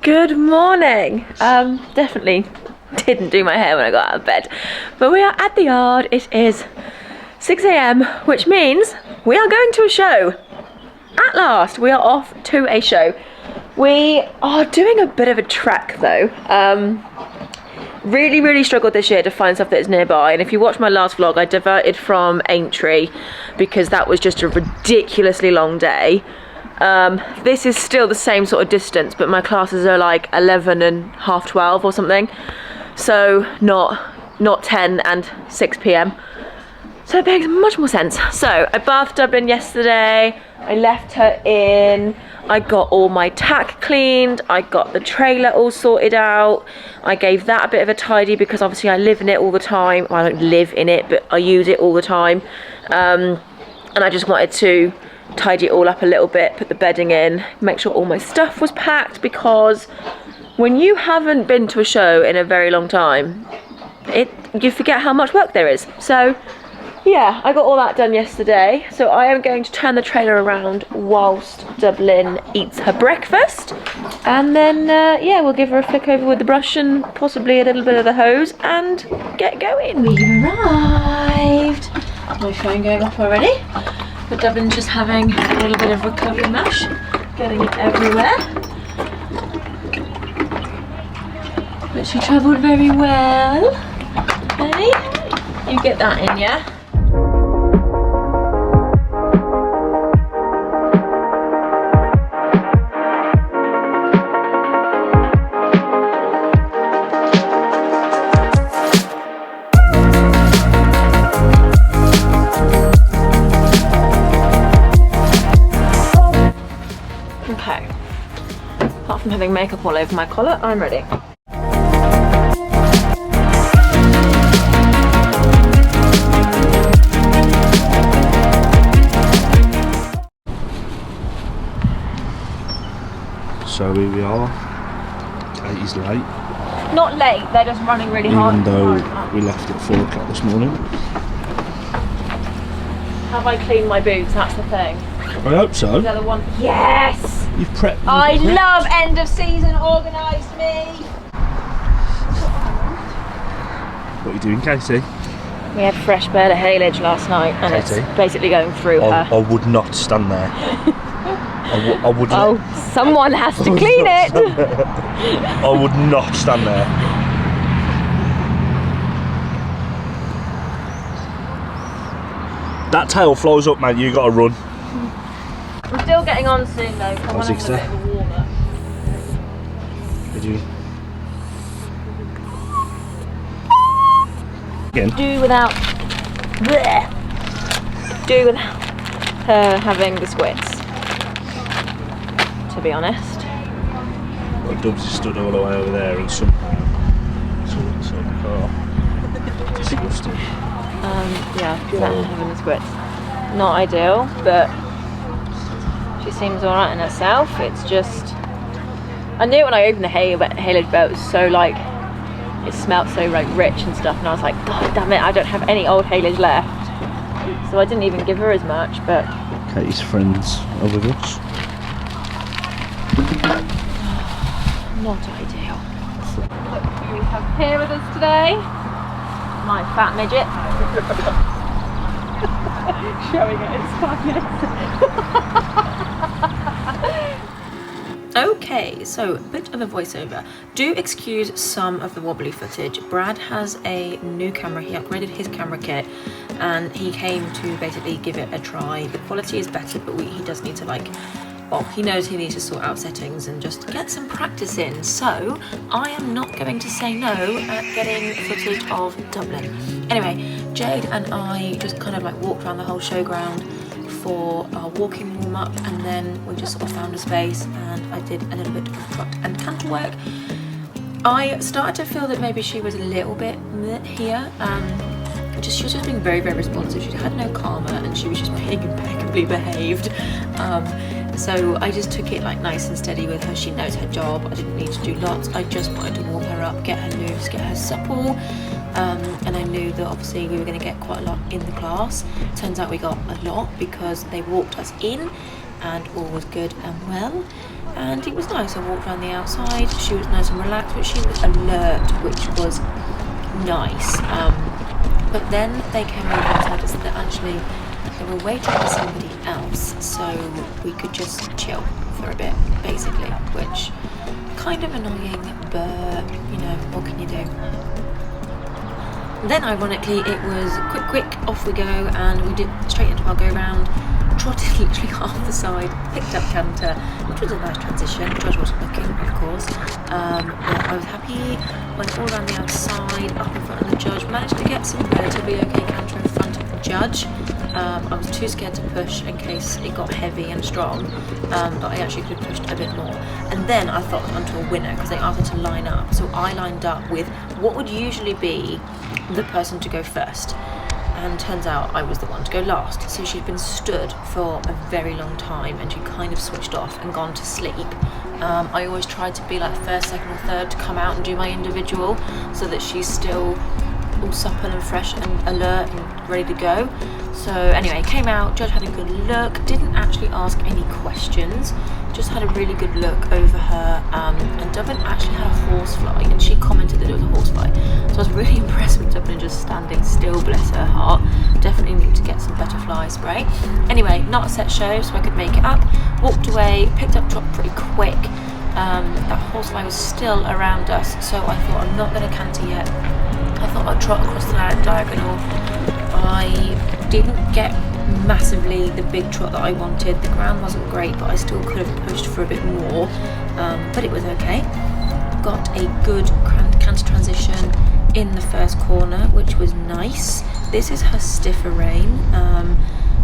Good morning. Definitely didn't do my hair when I got out of bed, but we are at the yard. It is 6 AM, which means we are going to a show. At last, we are off to a show. We are doing a bit of a trek though. Really struggled this year to find stuff that is nearby, and if you watch my last vlog, I diverted from Aintree because that was just a ridiculously long day. This is still the same sort of distance, but my classes are like 11 and half 12 or something, so not 10 and 6 PM. So it makes much more sense. So I bathed Dublin yesterday, I left her in, I got all my tack cleaned, I got the trailer all sorted out, I gave that a bit of a tidy because obviously I live in it all the time. Well, I don't live in it, but I use it all the time, and I just wanted to tidy it all up a little bit, put the bedding in, make sure all my stuff was packed, because when you haven't been to a show in a very long time, you forget how much work there is. So yeah, I got all that done yesterday, so I am going to turn the trailer around whilst Dublin eats her breakfast, and then yeah, we'll give her a flick over with the brush and possibly a little bit of the hose and get going. We arrived. My phone going off already, but Dublin's just having a little bit of recovery mash, getting it everywhere. But she travelled very well. Hey, you get that in, yeah? Okay, apart from having makeup all over my collar, I'm ready. So here we are. Katie's late. Not late, they're just running really hard. Even though we left at 4 o'clock this morning. Have I cleaned my boots? That's the thing. I hope so. The other one. Yes! You've prepped. I love end of season organised me. What are you doing, Katie? We had fresh bird of haylage last night, and Katie? it's basically going through her. I would not stand there. I would not. Oh, someone has to clean it. I would not stand there. That tail flows up, man. You gotta run. I'm still getting on soon though. I want to have a sister. bit of a warm up. Did you? Again. Do without her having the squits, to be honest. Well, Dubs is stood all the way over there and someone's in the car. Disgusting. Yeah, having the squits. Not ideal, but she seems alright in herself. It's just, I knew when I opened the haylage belt, it was so like, it smelled so like rich and stuff, and I was like, God damn it, I don't have any old haylage left. So I didn't even give her as much, but Katie's friends are with us. not ideal. Look who we have here with us today. My fat midget. Showing it in 5 minutes. Okay, so a bit of a voiceover. Do excuse some of the wobbly footage. Brad has a new camera. He upgraded his camera kit and he came to basically give it a try. The quality is better, but he does need to well, he knows he needs to sort out settings and just get some practice in. So I am not going to say no at getting footage of Dublin. Anyway, Jade and I just kind of like walked around the whole showground for our walking warm up, and then we just sort of found a space and I did a little bit of trot and canter work. I started to feel that maybe she was a little bit here. She was just being very responsive. She had no karma and she was just being impeccably behaved. So I just took it like nice and steady with her. She knows her job. I didn't need to do lots. I just wanted to warm her up, get her loose, get her supple. And I knew that obviously we were going to get quite a lot in the class. Turns out we got a lot because they walked us in and all was good and well. and it was nice. I walked around the outside, she was nice and relaxed, but she was alert, which was nice. But then they came over and told us that actually they were waiting for somebody else, so we could just chill for a bit, basically, which kind of annoying, but you know, what can you do? Then ironically it was quick, off we go, and we did straight into our go round, trotted literally half the side, picked up canter, which was a nice transition. Judge wasn't looking, of course, but I was happy. Went all around the outside, up in front of the judge, managed to get some relatively okay canter in front of the judge. I was too scared to push in case it got heavy and strong, but I actually could have pushed a bit more. And then I thought onto a winner because they asked me to line up. So I lined up with what would usually be the person to go first. And turns out I was the one to go last. So she'd been stood for a very long time and she kind of switched off and gone to sleep. I always tried to be like first, second or third to come out and do my individual so that she's still all supple and fresh and alert and ready to go. So anyway, came out, judge had a good look, didn't actually ask any questions, just had a really good look over her, and Dublin actually had a horsefly, and she commented that it was a horsefly. So I was really impressed with Dublin just standing still, bless her heart. Definitely need to get some better fly spray. Anyway, not a set show, so I could make it up. Walked away, picked up drop pretty quick. That horsefly was still around us, so I thought I'm not going to canter yet. I thought I'd trot across the diagonal. I didn't get massively the big trot that I wanted. The ground wasn't great, but I still could have pushed for a bit more, but it was okay. Got a good canter transition in the first corner, which was nice. This is her stiffer rein,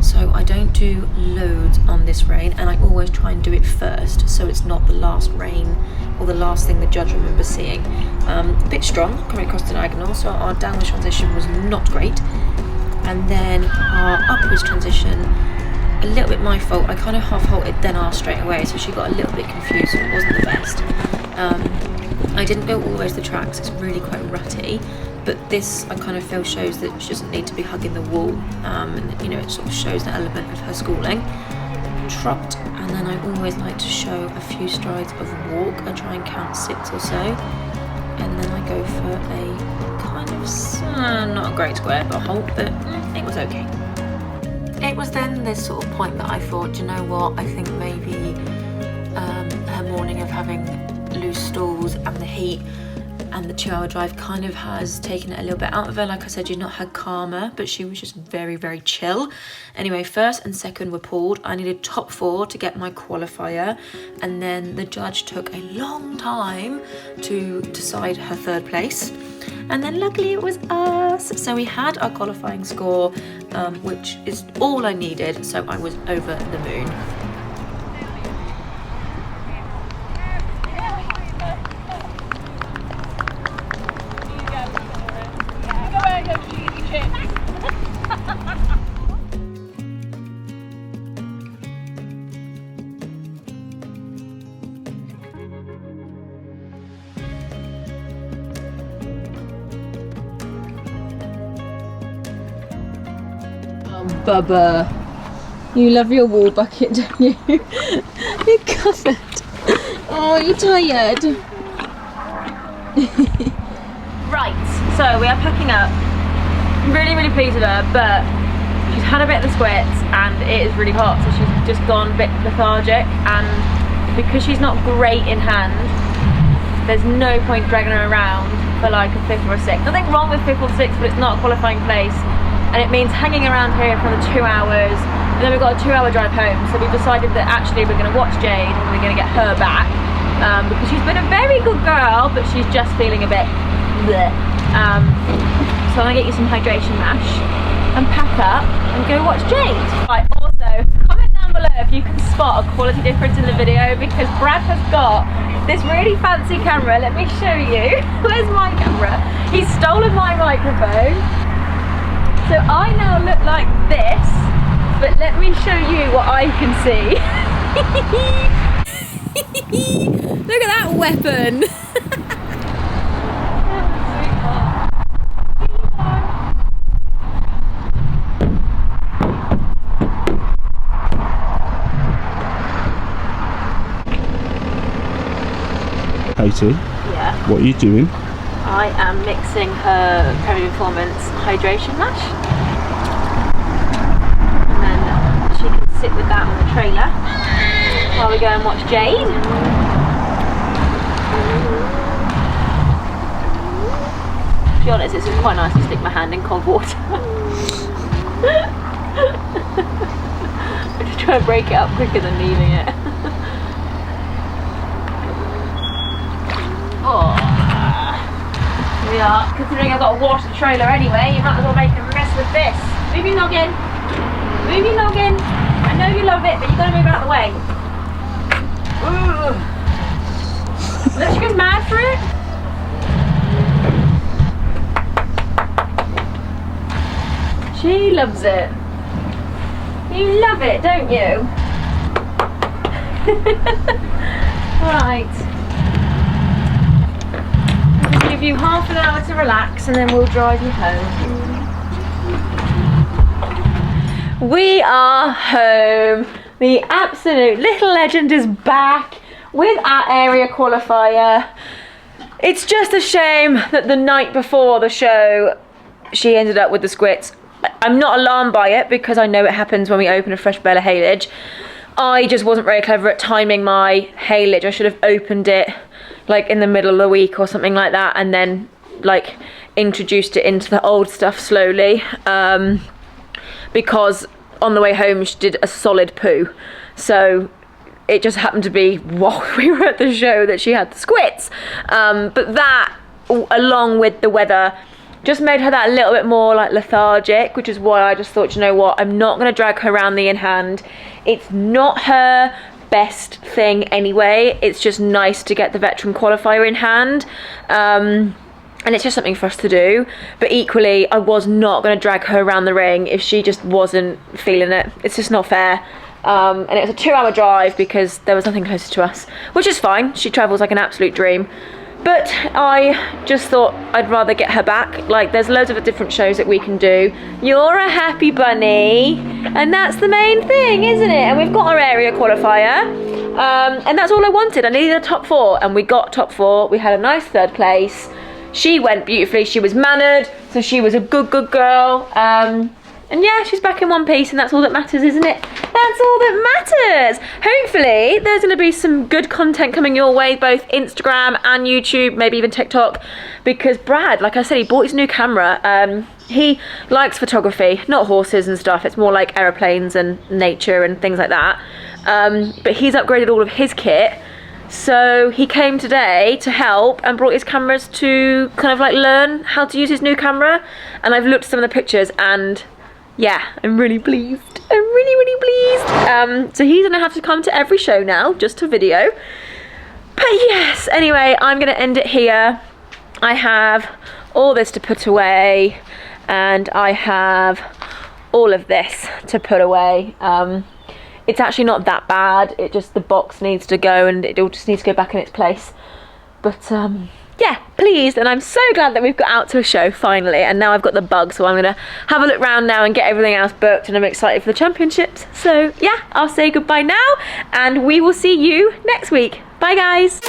so I don't do loads on this rein, and I always try and do it first so it's not the last rein or the last thing the judge remembers seeing. A bit strong coming across the diagonal, so our downward transition was not great. And then our upwards transition, a little bit my fault. I kind of half halted then asked straight away, so she got a little bit confused, so it wasn't the best. I didn't go all the way to the tracks, it's really quite rutty, but this I kind of feel shows that she doesn't need to be hugging the wall, and you know, it sort of shows the element of her schooling. Trot, and then I always like to show a few strides of walk. I try and count 6 or so, and then I go for a kind of not a great square but halt, but it was okay. It was then this sort of point that I thought, you know what, I think maybe her morning of having loose stalls and the heat and the 2-hour drive kind of has taken it a little bit out of her. Like I said, she's not had karma, but she was just very, very chill. Anyway, first and second were pulled. I needed top 4 to get my qualifier, and then the judge took a long time to decide her third place. And then luckily it was us. So we had our qualifying score, which is all I needed, so I was over the moon. Bubba, you love your wall bucket, don't you? You're covered. Oh, you're tired. Right, so we are packing up. I'm really, really pleased with her, but she's had a bit of the sweats and it is really hot, so she's just gone a bit lethargic, and because she's not great in hand, there's no point dragging her around for like a 5th or a 6th. Nothing wrong with 5th or 6th, but it's not a qualifying place. And it means hanging around here for the 2 hours, and then we've got a 2-hour drive home. So we've decided that actually we're going to watch Jade and we're going to get her back, because she's been a very good girl, but she's just feeling a bit bleh. So I'm going to get you some hydration mash and pack up and go watch Jade. Right, also comment down below if you can spot a quality difference in the video, because Brad has got this really fancy camera. Let me show you. Where's my camera? He's stolen my microphone. So I now look like this, but let me show you what I can see. Look at that weapon. Katie. Yeah. What are you doing? I am mixing her Premier Performance hydration mash. And then she can sit with that on the trailer while we go and watch Jade. To be honest, it's quite nice to stick my hand in cold water. I'm just trying to break it up quicker than leaving it. Oh, here we are. Considering I've got to wash the trailer anyway, you might as well make a mess with this. Move your noggin. Move your noggin. I know you love it, but you've got to move it out of the way. Ooh. Look, she goes mad for it. She loves it. You love it, don't you? Right. I'll give you half an hour to relax and then we'll drive you home. We are home. The absolute little legend is back with our area qualifier. It's just a shame that the night before the show she ended up with the squits. I'm not alarmed by it because I know it happens when we open a fresh bale of haylage. I just wasn't very clever at timing my haylage. I should have opened it like in the middle of the week or something like that and then like introduced it into the old stuff slowly, because on the way home she did a solid poo. So it just happened to be while we were at the show that she had the squits. But that, along with the weather, just made her that little bit more like lethargic, which is why I just thought, you know what, I'm not going to drag her around the in-hand. It's not her best thing anyway. It's just nice to get the veteran qualifier in hand. And it's just something for us to do. But equally, I was not going to drag her around the ring if she just wasn't feeling it. It's just not fair. And it was a 2-hour drive because there was nothing closer to us, which is fine. She travels like an absolute dream. But I just thought I'd rather get her back. Like, there's loads of different shows that we can do. You're a happy bunny, and that's the main thing, isn't it? And we've got our area qualifier, and that's all I wanted. I needed a top 4, and we got top 4. We had a nice 3rd place. She went beautifully. She was mannered, so she was a good girl. And yeah, she's back in one piece, and that's all that matters, isn't it? That's all that matters. Hopefully, there's going to be some good content coming your way, both Instagram and YouTube, maybe even TikTok, because Brad, like I said, he bought his new camera. He likes photography, not horses and stuff. It's more like aeroplanes and nature and things like that. But he's upgraded all of his kit. So he came today to help and brought his cameras to kind of like learn how to use his new camera. And I've looked at some of the pictures and yeah, I'm really pleased. I'm really pleased. So he's gonna have to come to every show now just to video. But yes, anyway, I'm gonna end it here. I have all this to put away and I have all of this to put away. It's actually not that bad. It just, the box needs to go and it all just needs to go back in its place. But yeah, pleased, and I'm so glad that we've got out to a show finally, and now I've got the bug, so I'm gonna have a look round now and get everything else booked, and I'm excited for the championships. So yeah, I'll say goodbye now and we will see you next week. Bye guys.